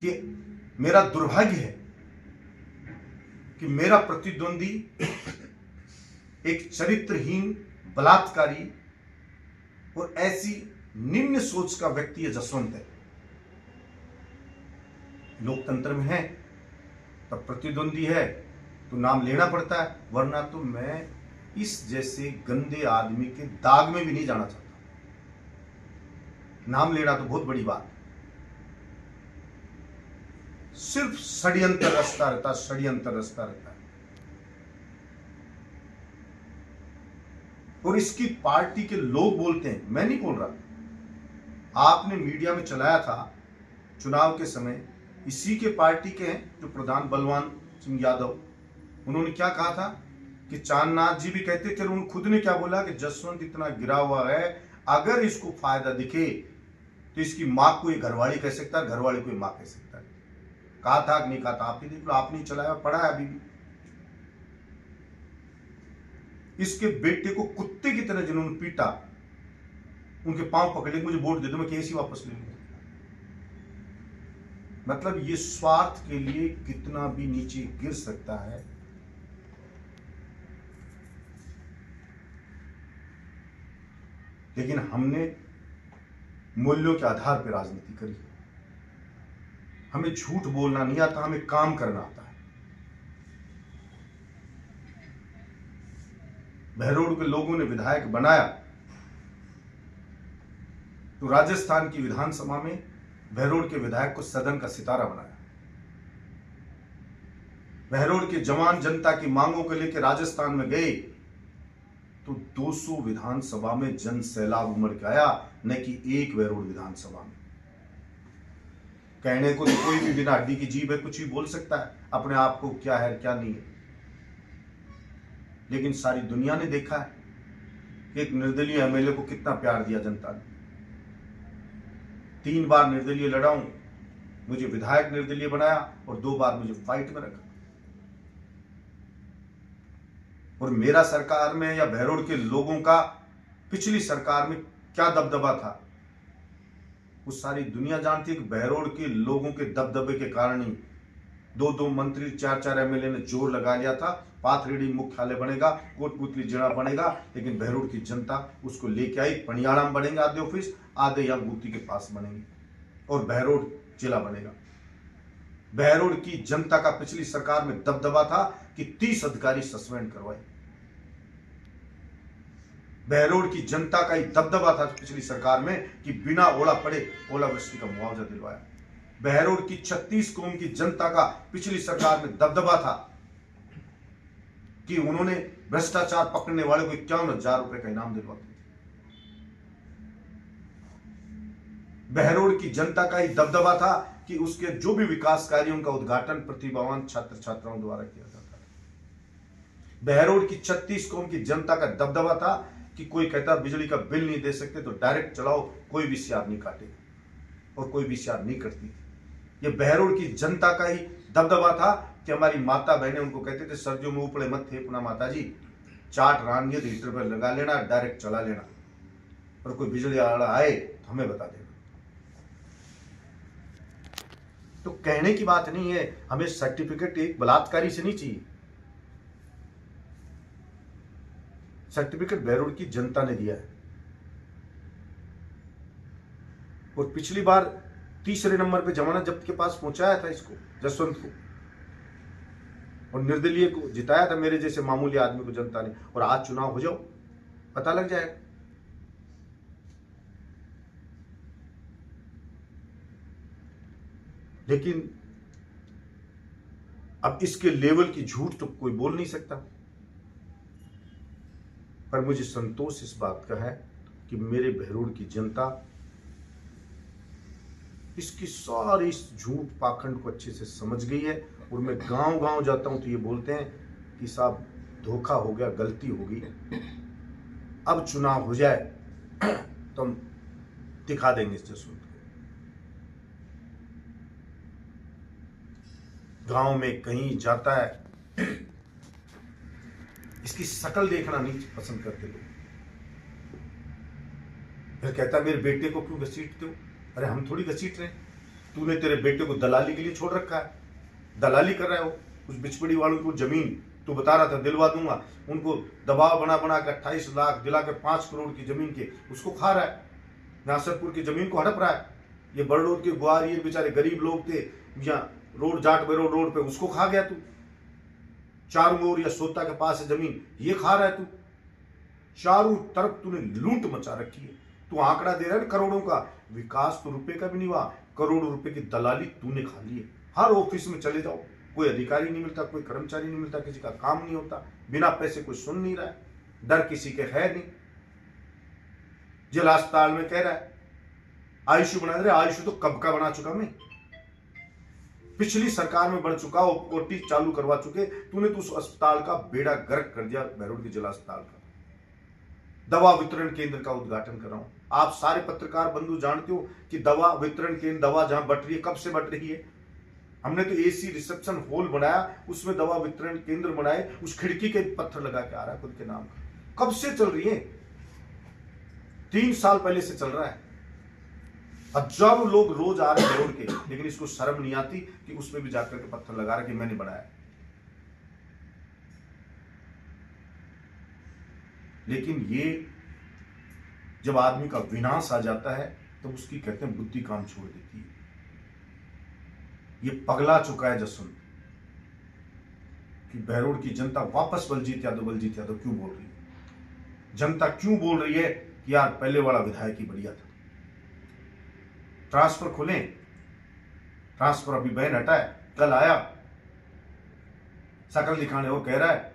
कि मेरा दुर्भाग्य है कि मेरा प्रतिद्वंदी एक चरित्रहीन, बलात्कारी और ऐसी निम्न सोच का व्यक्ति है जसवंत है। लोकतंत्र में है तब प्रतिद्वंदी है तो नाम लेना पड़ता है, वरना तो मैं इस जैसे गंदे आदमी के दाग में भी नहीं जाना चाहता। नाम लेना तो बहुत बड़ी बात है। सिर्फ षड्यंत्र रचता रहता, षड्यंत्र रचता रहता है। और इसकी पार्टी के लोग बोलते हैं, मैं नहीं बोल रहा। आपने मीडिया में चलाया था चुनाव के समय, इसी के पार्टी के हैं जो प्रधान बलवान सिंह यादव, उन्होंने क्या कहा था कि चांदनाथ जी भी कहते थे, उन्होंने खुद ने क्या बोला कि जसवंत इतना गिरा हुआ है, अगर इसको फायदा दिखे तो इसकी मां को ये घरवाली कह सकता है, घरवाली को मां कह सकता है। कहा था कि नहीं कहा था? आप ही देख लो, आपने चलाया, पड़ा है अभी भी। इसके बेटे को कुत्ते की तरह जिन्होंने पीटा, उनके पांव पकड़े, मुझे वोट दे दो, मैं केस ही वापस ले लूंगा। मतलब ये स्वार्थ के लिए कितना भी नीचे गिर सकता है। लेकिन हमने मूल्यों के आधार पर राजनीति करी। हमें झूठ बोलना नहीं आता, हमें काम करना आता है। बहरोड़ के लोगों ने विधायक बनाया तो राजस्थान की विधानसभा में बहरोड़ के विधायक को सदन का सितारा बनाया। बहरोड़ के जवान जनता की मांगों को लेकर राजस्थान में गए तो 200 विधानसभा में जन सैलाब उमड़ के आया, न कि एक बहरोड़ विधानसभा में। कहने को तो कोई भी बिना हड्डी की जीभ है, कुछ भी बोल सकता है अपने आप को, क्या है क्या नहीं है। लेकिन सारी दुनिया ने देखा है कि एक निर्दलीय एमएलए को कितना प्यार दिया जनता ने। 3 बार निर्दलीय लड़ा हूं, मुझे विधायक निर्दलीय बनाया और 2 बार मुझे फाइट में रखा। और मेरा सरकार में या बहरोड़ के लोगों का पिछली सरकार में क्या दबदबा था, वो सारी दुनिया जानती है कि बहरोड़ के लोगों के दबदबे के कारण ही 2-2 मंत्री, 4-4 एमएलए ने जोर लगा लिया था। पाथरेडी मुख्यालय बनेगा, कोटपुतली जिला बनेगा, लेकिन बहरोड़ की जनता उसको लेके आई। पनियाड़ा में बनेंगे आधे ऑफिस, आधे यहाँ गुत्ती के पास बनेंगे और बहरोड़ जिला बनेगा। बहरोड़ की जनता का पिछली सरकार में दबदबा था कि 30 अधिकारी सस्पेंड करवाए। बहरोड़ की जनता का ही दबदबा था पिछली सरकार में कि बिना ओला पड़े ओलावृष्टि का मुआवजा दिलवाया। बहरोड़ की 36 कौम की जनता का पिछली सरकार में दबदबा था कि उन्होंने भ्रष्टाचार पकड़ने वाले को 51,000 रुपए का इनाम दिलवाते। बहरोड़ की जनता का ही दबदबा था कि उसके जो भी विकास कार्यों का उद्घाटन प्रतिभावान छात्र छात्राओं द्वारा किया जाता है। बहरोड़ की 36 कौम की जनता का दबदबा था कि कोई कहता बिजली का बिल नहीं दे सकते तो डायरेक्ट चलाओ, कोई भी सियार नहीं काटेगा, और कोई भी सियार नहीं करती थी। ये बहरोड़ की जनता का ही दबदबा था कि हमारी माता बहनें उनको कहते थे सर्दियों में उपड़े मत थे पुनः माता जी, चाट रान ये हीटर पर लगा लेना, डायरेक्ट चला लेना, और कोई बिजली वाला आए तो हमें बता देना। तो कहने की बात नहीं है, हमें सर्टिफिकेट एक बलात्कारी से नहीं चाहिए। सर्टिफिकेट बहरोड़ की जनता ने दिया है। और पिछली बार तीसरे नंबर पे जमानत जब्त के पास पहुंचाया था इसको, जसवंत को, और निर्दलीय को जिताया था मेरे जैसे मामूली आदमी को जनता ने। और आज चुनाव हो जाओ, पता लग जाएगा। लेकिन अब इसके लेवल की झूठ तो कोई बोल नहीं सकता। पर मुझे संतोष इस बात का है कि मेरे बहरोड़ की जनता इसकी सारी इस झूठ पाखंड को अच्छे से समझ गई है। और मैं गांव गांव जाता हूं तो ये बोलते हैं कि साहब धोखा हो गया, गलती होगी, अब चुनाव हो जाए तो हम दिखा देंगे इस जसवंत को। गांव में कहीं जाता है, इसकी शक्ल देखना नहीं पसंद करते लोग। फिर कहता है मेरे बेटे को क्यों घसीटते हो? अरे हम थोड़ी घसीट रहे हैं, तूने तेरे बेटे को दलाली के लिए छोड़ रखा है, दलाली कर रहे हो। उस बिचपड़ी वालों को जमीन तू बता रहा था दिलवा दूंगा, उनको दबाव बना बना के 28 लाख दिला के 5 करोड़ की जमीन के उसको खा रहा है, नासरपुर की जमीन को हड़प रहा है। ये बड़लोद के गुआर ये बेचारे गरीब लोग थे यहाँ रोड जाट बेरोड रोड पे, उसको खा गया तू। चारों ओर या सोता के पास है जमीन, ये खा रहा है तू। चारों तरफ तूने लूट मचा रखी है। तू आंकड़ा दे रहा है ना करोड़ों का, विकास तो रुपए का भी नहीं हुआ, करोड़ों रुपए की दलाली तूने खा ली है। हर ऑफिस में चले जाओ, कोई अधिकारी नहीं मिलता, कोई कर्मचारी नहीं मिलता, किसी का काम नहीं होता, बिना पैसे कोई सुन नहीं रहा है, डर किसी के है नहीं। जिला अस्पताल में कह रहा है आयुष्य बना रहे, आयुष्य तो कब का बना चुका मैं, पिछली सरकार में बढ़ चुका, ओटी चालू करवा चुके। तूने तो उस अस्पताल का बेड़ा गर्क कर दिया, बहरोड के जिला अस्पताल का। दवा वितरण केंद्र का उद्घाटन कर रहा हूं। आप सारे पत्रकार बंधु जानते हो कि दवा वितरण केंद्र, दवा जहां बट रही है, कब से बट रही है। हमने तो एसी रिसेप्शन हॉल बनाया, उसमें दवा वितरण केंद्र बनाए, उस खिड़की के पत्थर लगा के आ रहा है खुद के नाम का। कब से चल रही है? 3 साल पहले से चल रहा है। हजारों लोग रोज आ रहे हैं के, लेकिन इसको शर्म नहीं आती कि उसमें भी जाकर के पत्थर लगा रहा कि मैंने बनाया। लेकिन ये जब आदमी का विनाश आ जाता है तो उसकी कहते हैं बुद्धि काम छोड़ देती है। ये पगला चुका है जसवंत कि बहरोड की जनता वापस बलजीत यादव क्यों बोल रही है। जनता क्यों बोल रही है कि यार पहले वाला विधायक ही बढ़िया था। ट्रांसफर खोलें, ट्रांसफर अभी बैन हटा है, कल आया, शकल दिखाने वो कह रहा है